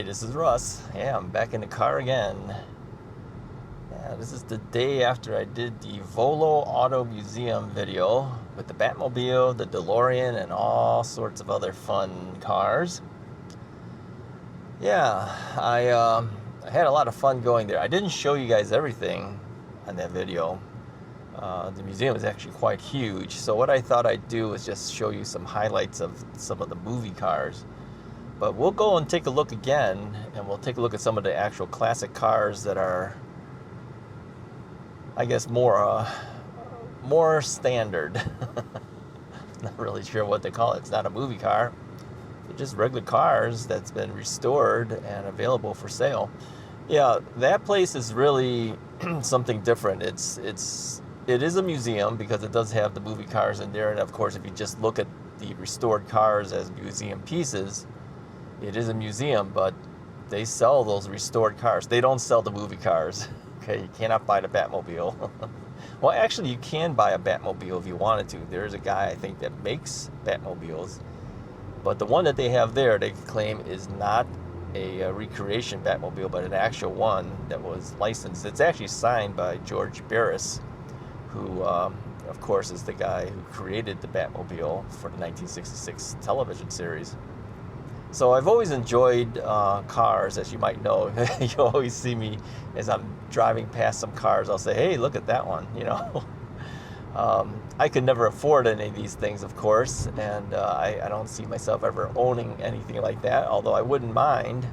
this is Russ. Yeah, I'm back in the car again. Yeah, this is the day after I did the Volo Auto Museum video with the Batmobile, the DeLorean, and all sorts of other fun cars. Yeah, I had a lot of fun going there. I didn't show you guys everything on that video. The museum is actually quite huge, so what I thought I'd do is just show you some highlights of some of the movie cars. But we'll go and take a look again, and we'll take a look at some of the actual classic cars that are, I guess, more standard. Not really sure what they call it. It's not a movie car. They're just regular cars that's been restored and available for sale. Yeah, that place is really something different. It is a museum because it does have the movie cars in there, and of course, if you just look at the restored cars as museum pieces, it is a museum, but they sell those restored cars. They don't sell the movie cars. Okay, you cannot buy the Batmobile. Well, actually, you can buy a Batmobile if you wanted to. There's a guy, I think, that makes Batmobiles. But the one that they have there, they claim, is not a recreation Batmobile, but an actual one that was licensed. It's actually signed by George Barris, who, of course, is the guy who created the Batmobile for the 1966 television series. So I've always enjoyed cars, as you might know. You always see me as I'm driving past some cars. I'll say, hey, look at that one, you know. I could never afford any of these things, of course, and I don't see myself ever owning anything like that, although I wouldn't mind.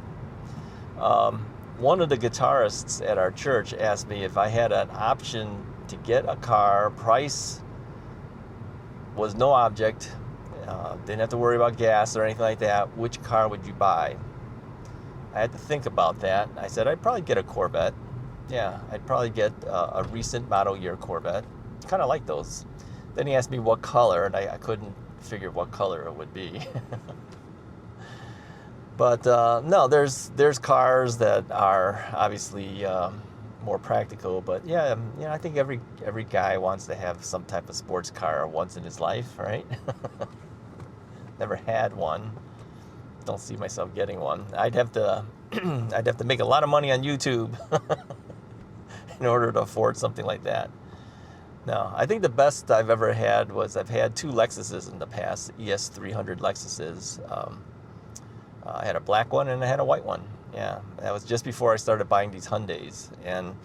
One of the guitarists at our church asked me if I had an option to get a car. Price was no object. Didn't have to worry about gas or anything like that. Which car would you buy? I had to think about that. I said I'd probably get a Corvette. Yeah, I'd probably get a recent model year Corvette. Kind of like those. Then he asked me what color, and I couldn't figure what color it would be. But no, there's cars that are obviously more practical. But yeah, you know, I think every guy wants to have some type of sports car once in his life, right? Never had one. Don't see myself getting one. I'd have to make a lot of money on YouTube in order to afford something like that. No, I think the best I've ever had was I've had two Lexuses in the past, ES300 Lexuses. I had a black one and I had a white one. Yeah, that was just before I started buying these Hyundais. And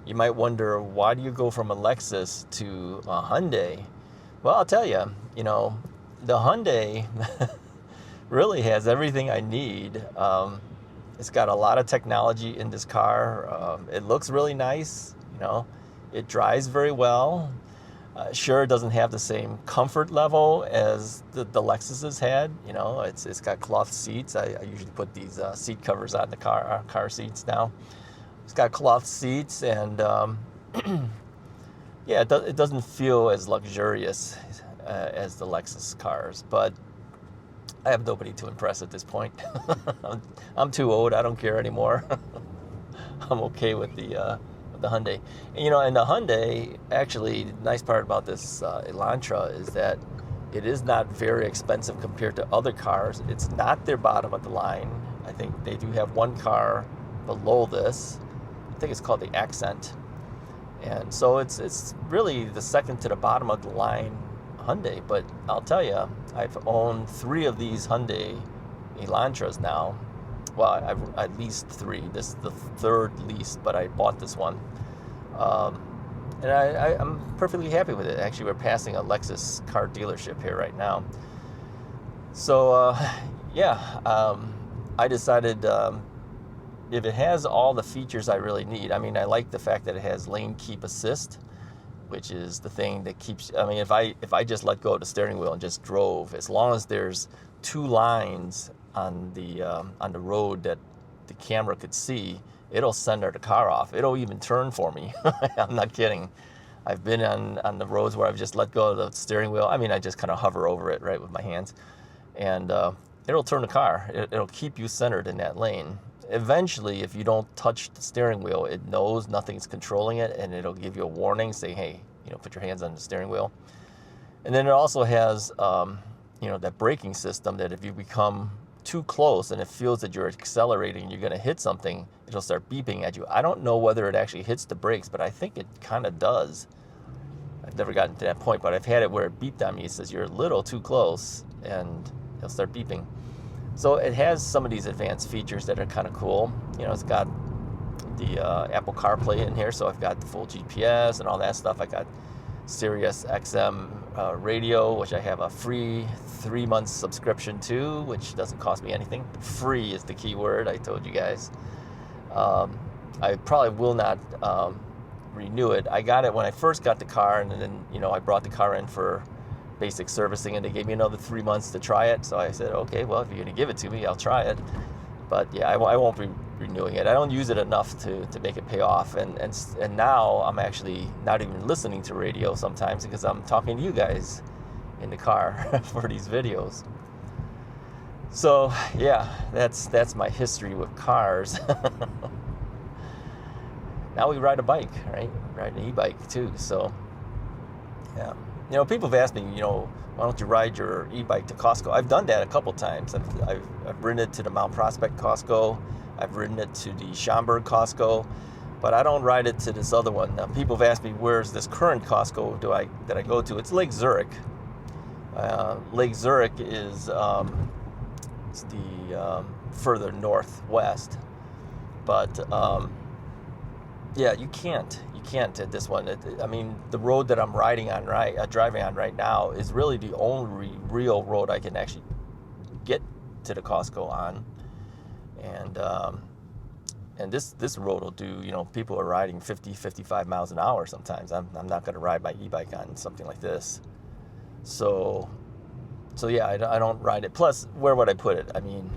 you might wonder, why do you go from a Lexus to a Hyundai? Well, I'll tell you, you know, the Hyundai really has everything I need. It's got a lot of technology in this car. It looks really nice, you know. It drives very well. Sure, it doesn't have the same comfort level as the Lexuses had. You know, it's got cloth seats. I usually put these seat covers on the car seats now. It's got cloth seats, and yeah, it doesn't feel as luxurious as the Lexus cars, but I have nobody to impress at this point. I'm too old. I don't care anymore. I'm okay with the Hyundai. And, you know, and the Hyundai, actually, the nice part about this Elantra is that it is not very expensive compared to other cars. It's not their bottom of the line. I think they do have one car below this. I think it's called the Accent. And so it's really the second to the bottom of the line Hyundai. But I'll tell you, I've owned 3 of these Hyundai Elantras now. Well, I've at least 3. This is the 3rd lease, but I bought this one. And I'm perfectly happy with it. Actually, we're passing a Lexus car dealership here right now. So, yeah, I decided if it has all the features I really need. I mean, I like the fact that it has lane keep assist, which is the thing that keeps, I mean, if I just let go of the steering wheel and just drove, as long as there's 2 lines on the road that the camera could see, it'll send the car off. It'll even turn for me. I'm not kidding. I've been on the roads where I've just let go of the steering wheel. I mean, I just kind of hover over it, right, with my hands. And it'll turn the car. It'll keep you centered in that lane. Eventually, if you don't touch the steering wheel, it knows nothing's controlling it, and it'll give you a warning saying, hey, you know, put your hands on the steering wheel. And then it also has, you know, that braking system that if you become too close and it feels that you're accelerating, you're going to hit something, it'll start beeping at you. I don't know whether it actually hits the brakes, but I think it kind of does. I've never gotten to that point, but I've had it where it beeped on me. It says you're a little too close, and it'll start beeping. So it has some of these advanced features that are kind of cool. You know, it's got the Apple CarPlay in here, so I've got the full GPS and all that stuff. I got Sirius XM radio, which I have a free 3-month subscription to, which doesn't cost me anything. Free is the key word, I told you guys. I probably will not renew it. I got it when I first got the car, and then, you know, I brought the car in for basic servicing, and they gave me another 3 months to try it. So I said, okay, well, if you're going to give it to me, I'll try it. But yeah, I won't be renewing it. I don't use it enough to make it pay off. And now I'm actually not even listening to radio sometimes because I'm talking to you guys in the car for these videos. So yeah, that's my history with cars. Now we ride a bike, right? Ride an e-bike too. So yeah. You know, people have asked me, you know, why don't you ride your e-bike to Costco? I've done that a couple times. I've ridden it to the Mount Prospect Costco. I've ridden it to the Schaumburg Costco, but I don't ride it to this other one. Now, people have asked me, where's this current Costco that I go to? It's Lake Zurich. Lake Zurich is it's the further northwest, but yeah, you can't at this one. I mean, the road that I'm driving on right now is really the only real road I can actually get to the Costco on. And this road will do, you know, people are riding 50, 55 miles an hour sometimes. I'm not going to ride my e-bike on something like this. So yeah, I don't ride it. Plus, where would I put it? I mean,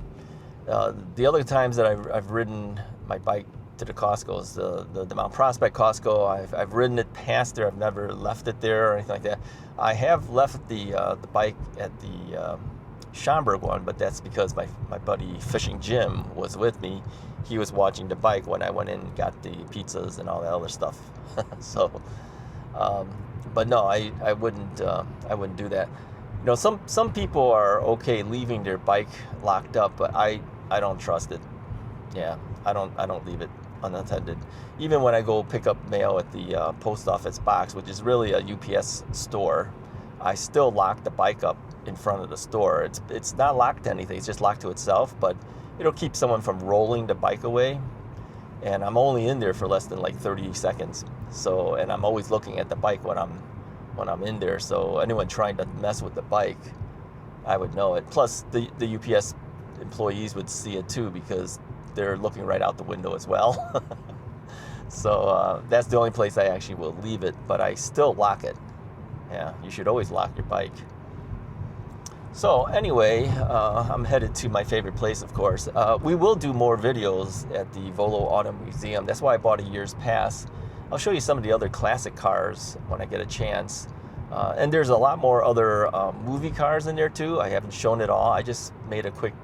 the other times that I've ridden my bike to the Costco is the Mount Prospect Costco. I've ridden it past there. I've never left it there or anything like that. I have left the bike at the Schaumburg one, but that's because my buddy Fishing Jim was with me. He was watching the bike when I went in and got the pizzas and all that other stuff. So, but no, I wouldn't do that. You know, some people are okay leaving their bike locked up, but I don't trust it. Yeah, I don't leave it unattended. Even when I go pick up mail at the post office box, which is really a UPS store, I still lock the bike up in front of the store. It's not locked to anything, it's just locked to itself, but it'll keep someone from rolling the bike away. And I'm only in there for less than like 30 seconds. So, and I'm always looking at the bike when I'm in there. So anyone trying to mess with the bike, I would know it. Plus the UPS employees would see it too, because they're looking right out the window as well. So that's the only place I actually will leave it, but I still lock it. Yeah, you should always lock your bike. So anyway, I'm headed to my favorite place, of course. We will do more videos at the Volo Auto Museum. That's why I bought a year's pass. I'll show you some of the other classic cars when I get a chance. And there's a lot more other movie cars in there too. I haven't shown it all. I just made a quick,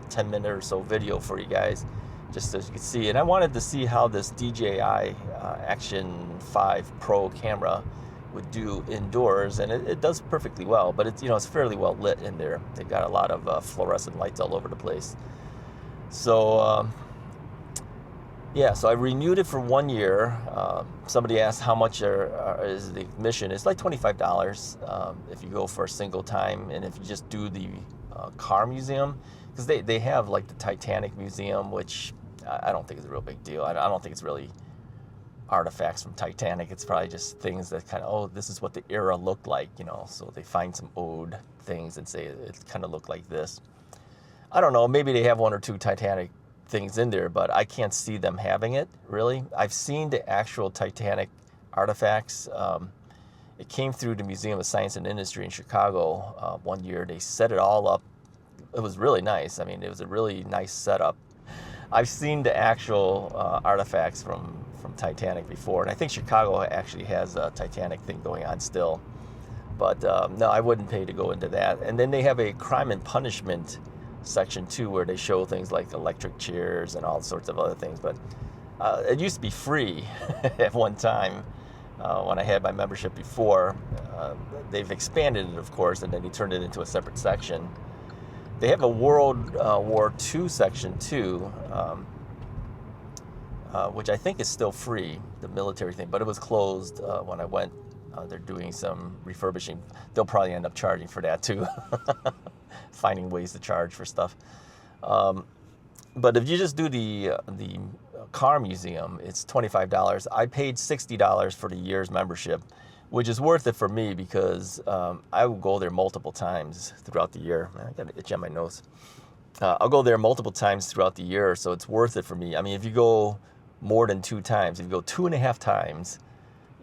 10-minute or so video for you guys, just so you can see. And I wanted to see how this DJI Action 5 Pro camera would do indoors, and it does perfectly well, but it's fairly well lit in there. They've got a lot of fluorescent lights all over the place. So yeah, so I renewed it for 1 year. Somebody asked how much is the admission. It's like $25 if you go for a single time, and if you just do the car museum, because they have like the Titanic Museum, which I don't think is a real big deal. I don't think it's really artifacts from Titanic. It's probably just things that kind of, this is what the era looked like, so they find some old things and say it kind of looked like this. I don't know, maybe they have one or two Titanic things in there, but I can't see them having it, really. I've seen the actual Titanic artifacts. It came through the Museum of Science and Industry in Chicago 1 year. They set it all up. It was really nice. I mean, it was a really nice setup. I've seen the actual artifacts from Titanic before, and I think Chicago actually has a Titanic thing going on still. But no, I wouldn't pay to go into that. And then they have a crime and punishment section too, where they show things like electric chairs and all sorts of other things. But it used to be free at one time when I had my membership before. They've expanded it, of course, and then they turned it into a separate section. They have a World War II section too, which I think is still free, the military thing, but it was closed when I went. They're doing some refurbishing. They'll probably end up charging for that too, finding ways to charge for stuff. But if you just do the car museum, it's $25. I paid $60 for the year's membership, which is worth it for me because I will go there multiple times throughout the year. I got an itch on my nose. I'll go there multiple times throughout the year, so it's worth it for me. I mean, if you go more than 2 times, if you go 2.5 times,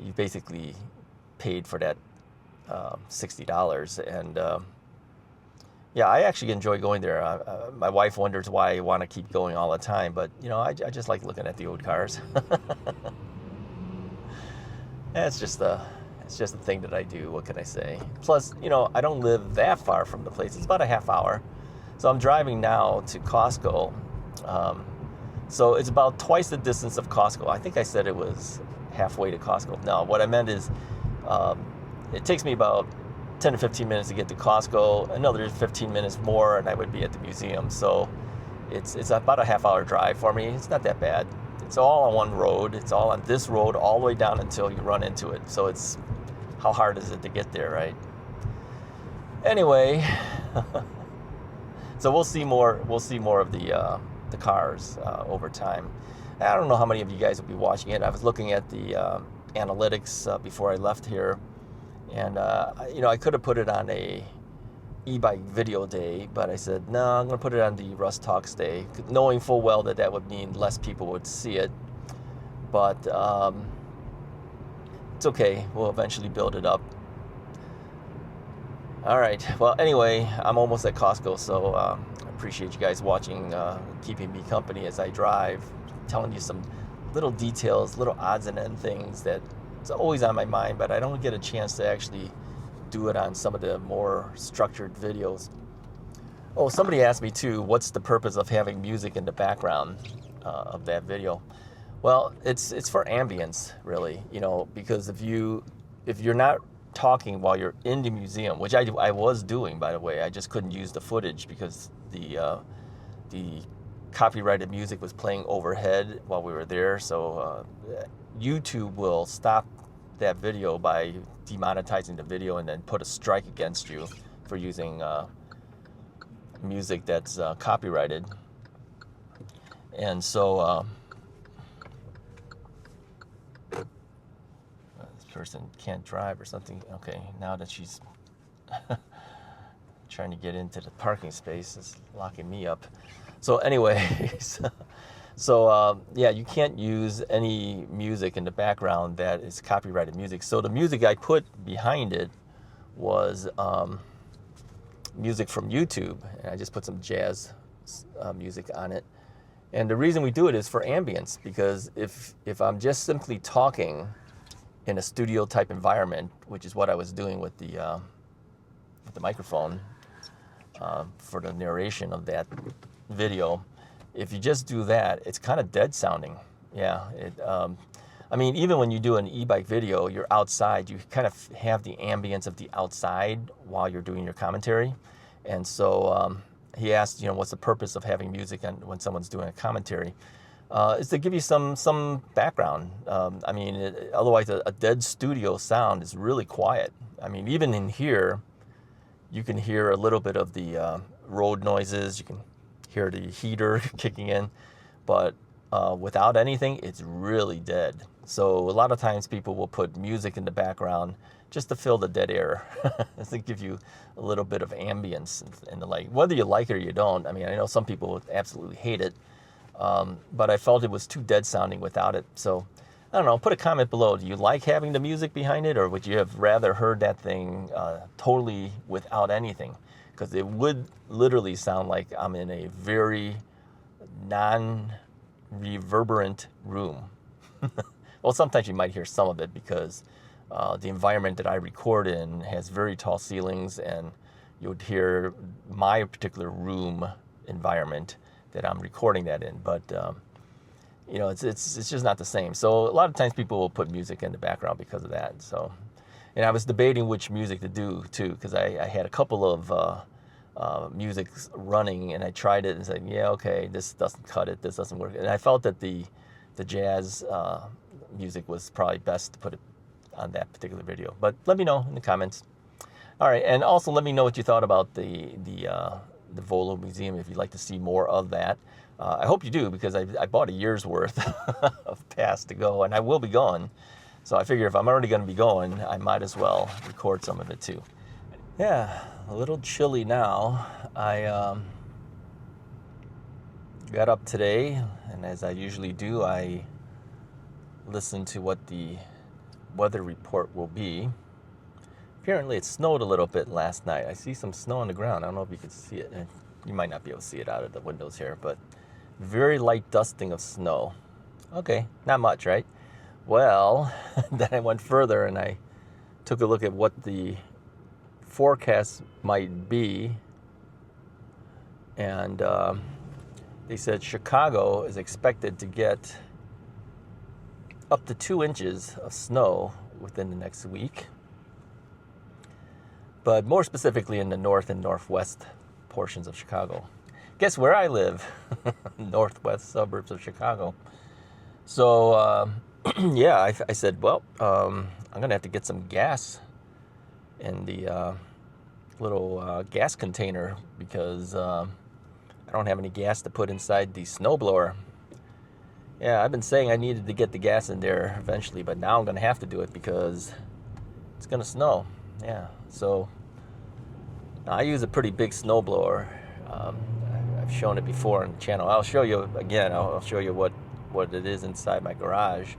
you basically paid for that $60. And yeah, I actually enjoy going there. My wife wonders why I want to keep going all the time, but you know, I just like looking at the old cars. It's just a thing that I do. What can I say? Plus, you know, I don't live that far from the place. It's about a half hour. So I'm driving now to Costco. So it's about twice the distance of Costco. I think I said it was halfway to Costco. No, what I meant is it takes me about 10 to 15 minutes to get to Costco, another 15 minutes more, and I would be at the museum. So it's about a half-hour drive for me. It's not that bad. It's all on one road. It's all on this road all the way down until you run into it. So it's, how hard is it to get there, right? Anyway, so we'll see more of the cars over time. I don't know how many of you guys will be watching it. I was looking at the analytics before I left here. And, you know, I could have put it on a e-bike video day, but I said, no, I'm going to put it on the Russ Talks day, knowing full well that that would mean less people would see it. But it's okay. We'll eventually build it up. All right. Well, anyway, I'm almost at Costco, so I appreciate you guys watching, keeping me company as I drive, telling you some little details, little odds and end things that it's always on my mind, but I don't get a chance to actually do it on some of the more structured videos. Oh, somebody asked me too, what's the purpose of having music in the background of that video? Well, it's for ambience, really, you know, because if you're not talking while you're in the museum, which I was doing, by the way, I just couldn't use the footage because the copyrighted music was playing overhead while we were there. So YouTube will stop that video by demonetizing the video and then put a strike against you for using music that's copyrighted. And so this person can't drive or something. Okay, now that she's trying to get into the parking space, it's locking me up. So anyways, so yeah, you can't use any music in the background that is copyrighted music. So the music I put behind it was music from YouTube, and I just put some jazz music on it. And the reason we do it is for ambience, because if I'm just simply talking in a studio type environment, which is what I was doing with the microphone for the narration of that video, if you just do that, it's kind of dead sounding. Yeah, I mean, even when you do an e-bike video, you're outside, you kind of have the ambience of the outside while you're doing your commentary. And so he asked, you know, what's the purpose of having music when someone's doing a commentary? Is to give you some background. I mean, otherwise a dead studio sound is really quiet. I mean, even in here, you can hear a little bit of the road noises. You can hear the heater kicking in, but without anything, it's really dead. So a lot of times people will put music in the background just to fill the dead air, to give you a little bit of ambience and the like. Whether you like it or you don't, I mean, I know some people absolutely hate it, but I felt it was too dead sounding without it. So I don't know, put a comment below. Do you like having the music behind it, or would you have rather heard that thing totally without anything? Because it would literally sound like I'm in a very non-reverberant room. Well, sometimes you might hear some of it because the environment that I record in has very tall ceilings, and you would hear my particular room environment that I'm recording that in. But you know, it's just not the same. So a lot of times people will put music in the background because of that. So, and I was debating which music to do too, because I had a couple of music's running, and I tried it and said, yeah, okay, this doesn't cut it, this doesn't work. And I felt that the jazz music was probably best to put it on that particular video. But let me know in the comments. All right, and also let me know what you thought about the Volo Museum, if you'd like to see more of that. I hope you do, because I bought a year's worth of pass to go, and I will be going. So I figure if I'm already going to be going, I might as well record some of it too. Yeah, a little chilly now. I got up today, and as I usually do, I listened to what the weather report will be. Apparently it snowed a little bit last night. I see some snow on the ground. I don't know if you can see it. You might not be able to see it out of the windows here, but very light dusting of snow. Okay, not much, right? Well, then I went further and I took a look at what the forecast might be, and they said Chicago is expected to get up to 2 inches of snow within the next week, but more specifically in the north and northwest portions of Chicago. Guess where I live? Northwest suburbs of Chicago. So yeah, I said, well, I'm gonna have to get some gas in the little gas container, because I don't have any gas to put inside the snowblower. Yeah, I've been saying I needed to get the gas in there eventually, but now I'm gonna have to do it because it's gonna snow. Yeah, so I use a pretty big snowblower. I've shown it before on the channel. I'll show you again. I'll show you what it is inside my garage.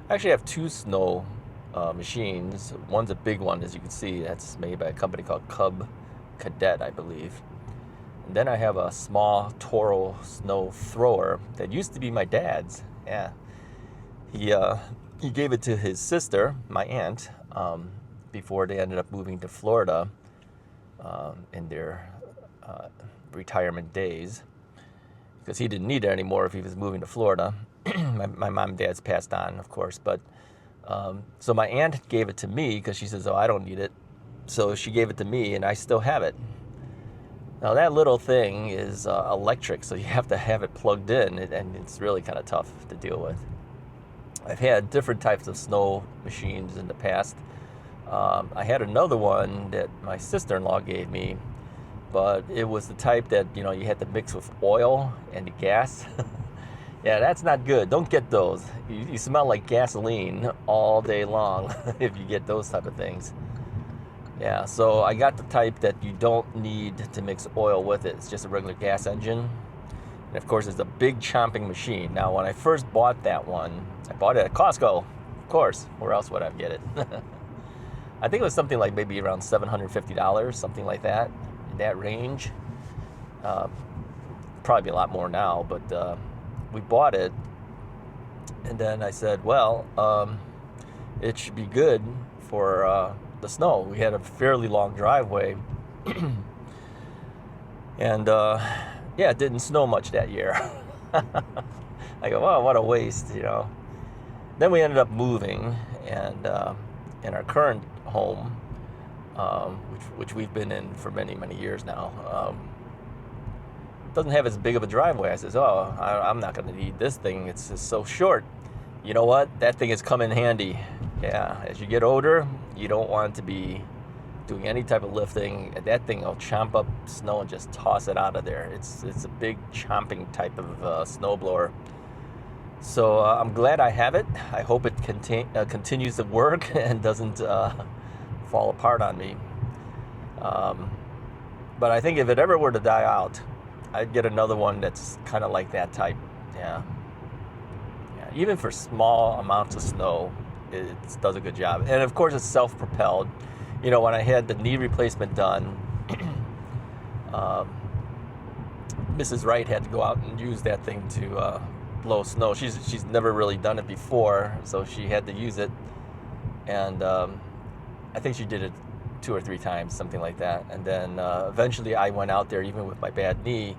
I actually have 2 snow machines. One's a big one, as you can see. That's made by a company called Cub Cadet, I believe. And then I have a small Toro snow thrower that used to be my dad's. Yeah, he gave it to his sister, my aunt, before they ended up moving to Florida in their retirement days, because he didn't need it anymore if he was moving to Florida. my mom and dad's passed on, of course, but so my aunt gave it to me because she says, oh, I don't need it. So she gave it to me, and I still have it. Now that little thing is electric, so you have to have it plugged in, and it's really kind of tough to deal with. I've had different types of snow machines in the past. I had another one that my sister-in-law gave me, but it was the type that, you know, you had to mix with oil and the gas. Yeah, that's not good. Don't get those. You smell like gasoline all day long if you get those type of things. Yeah, so I got the type that you don't need to mix oil with it. It's just a regular gas engine. And of course, it's a big chomping machine. Now, when I first bought that one, I bought it at Costco. Of course, where else would I get it? I think it was something like maybe around $750, something like that, in that range. Probably a lot more now, but we bought it, and then I said, well, it should be good for the snow. We had a fairly long driveway, and yeah, it didn't snow much that year. I go, wow, what a waste, you know. Then we ended up moving, and in our current home, which we've been in for many, many years now, doesn't have as big of a driveway. I says, oh, I'm not going to need this thing. It's just so short. You know what? That thing has come in handy. Yeah, as you get older, you don't want to be doing any type of lifting. That thing will chomp up snow and just toss it out of there. It's a big chomping type of snowblower. So I'm glad I have it. I hope it continues to work and doesn't fall apart on me. But I think if it ever were to die out, I'd get another one that's kind of like that type. Yeah. Even for small amounts of snow, it does a good job. And of course, it's self-propelled. You know, when I had the knee replacement done, Mrs. Wright had to go out and use that thing to blow snow. She's never really done it before, so she had to use it. And I think she did it 2 or 3 times, something like that. And then eventually I went out there, even with my bad knee,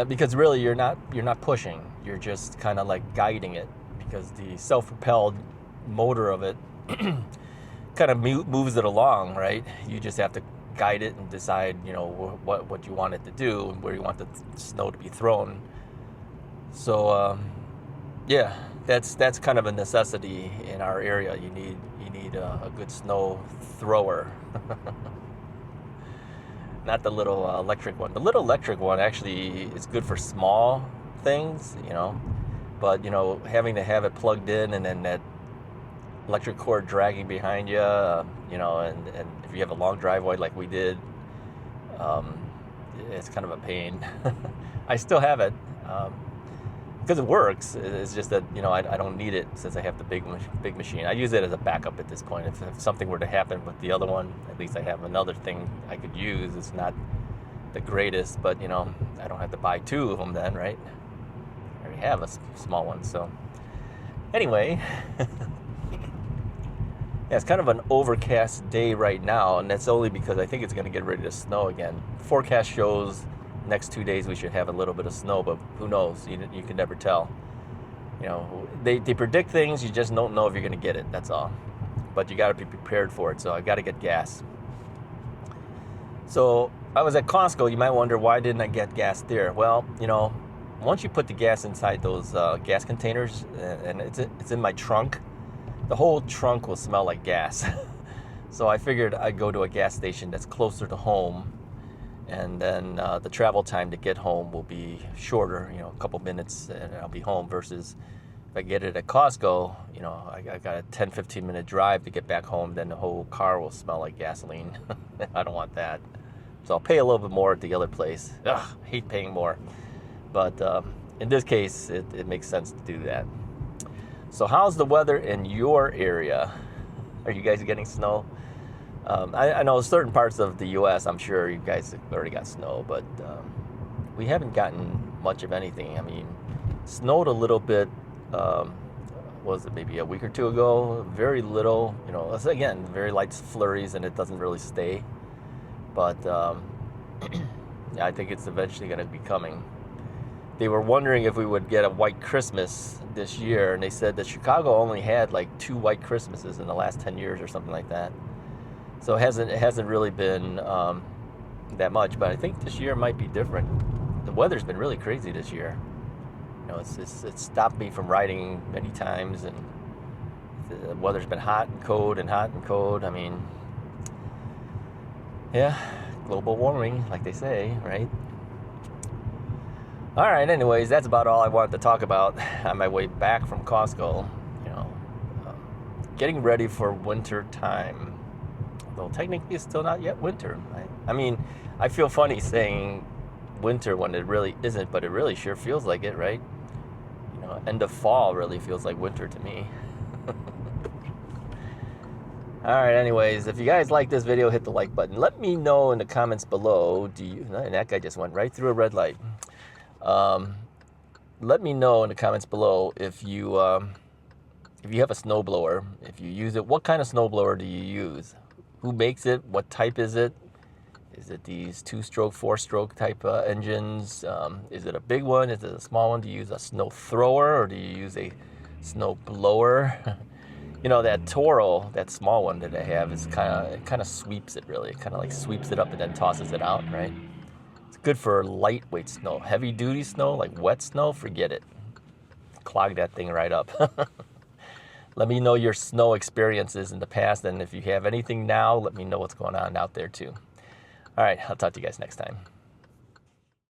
because really you're not pushing, you're just kind of like guiding it, because the self-propelled motor of it kind of moves it along, right? You just have to guide it and decide, you know, what you want it to do and where you want the snow to be thrown. So yeah, that's kind of a necessity in our area. You need a good snow thrower. Not the little electric one. The little electric one actually is good for small things, you know, but you know, having to have it plugged in and then that electric cord dragging behind you, you know, and if you have a long driveway like we did, it's kind of a pain. I still have it because it works. It's just that, you know, I don't need it since I have the big machine. I use it as a backup at this point. If something were to happen with the other one, at least I have another thing I could use. It's not the greatest, but you know, I don't have to buy two of them then, right? I already have a small one. So anyway. Yeah, it's kind of an overcast day right now, and that's only because I think it's going to get ready to snow again. Forecast shows next 2 days we should have a little bit of snow, but who knows? You can never tell. You know, they predict things, you just don't know if you're going to get it, that's all. But you got to be prepared for it, so I got to get gas. So I was at Costco. You might wonder, why didn't I get gas there? Well, you know, once you put the gas inside those gas containers, and it's in my trunk, the whole trunk will smell like gas. So I figured I'd go to a gas station that's closer to home, and then the travel time to get home will be shorter, you know, a couple minutes and I'll be home, versus if I get it at Costco, you know, I got a 10-15 minute drive to get back home, then the whole car will smell like gasoline. I don't want that. So I'll pay a little bit more at the other place. Ugh, hate paying more. But in this case, it makes sense to do that. So how's the weather in your area? Are you guys getting snow? I know certain parts of the U.S., I'm sure you guys have already got snow, but we haven't gotten much of anything. I mean, snowed a little bit, was it maybe a week or two ago? Very little, you know, again, very light flurries, and it doesn't really stay. But yeah, I think it's eventually going to be coming. They were wondering if we would get a white Christmas this year, and they said that Chicago only had like 2 white Christmases in the last 10 years or something like that. So it hasn't really been that much, but I think this year might be different. The weather's been really crazy this year. You know, it's stopped me from riding many times, and the weather's been hot and cold and hot and cold. I mean, yeah, global warming, like they say, right? All right, anyways, that's about all I wanted to talk about on my way back from Costco. You know, getting ready for winter time. Though technically it's still not yet winter. Right? I mean, I feel funny saying winter when it really isn't, but it really sure feels like it, right? You know, end of fall really feels like winter to me. All right, anyways, if you guys like this video, hit the like button. Let me know in the comments below, and that guy just went right through a red light. Let me know in the comments below if you have a snowblower, if you use it, what kind of snowblower do you use? Who makes it? What type is it? Is it these 2-stroke, 4-stroke type engines? Is it a big one? Is it a small one? Do you use a snow thrower, or do you use a snow blower? You know, that Toro, that small one that I have, is kind of sweeps it, really. It kind of like sweeps it up and then tosses it out, right? It's good for lightweight snow. Heavy duty snow, like wet snow, forget it. Clog that thing right up. Let me know your snow experiences in the past, and if you have anything now, let me know what's going on out there too. All right, I'll talk to you guys next time.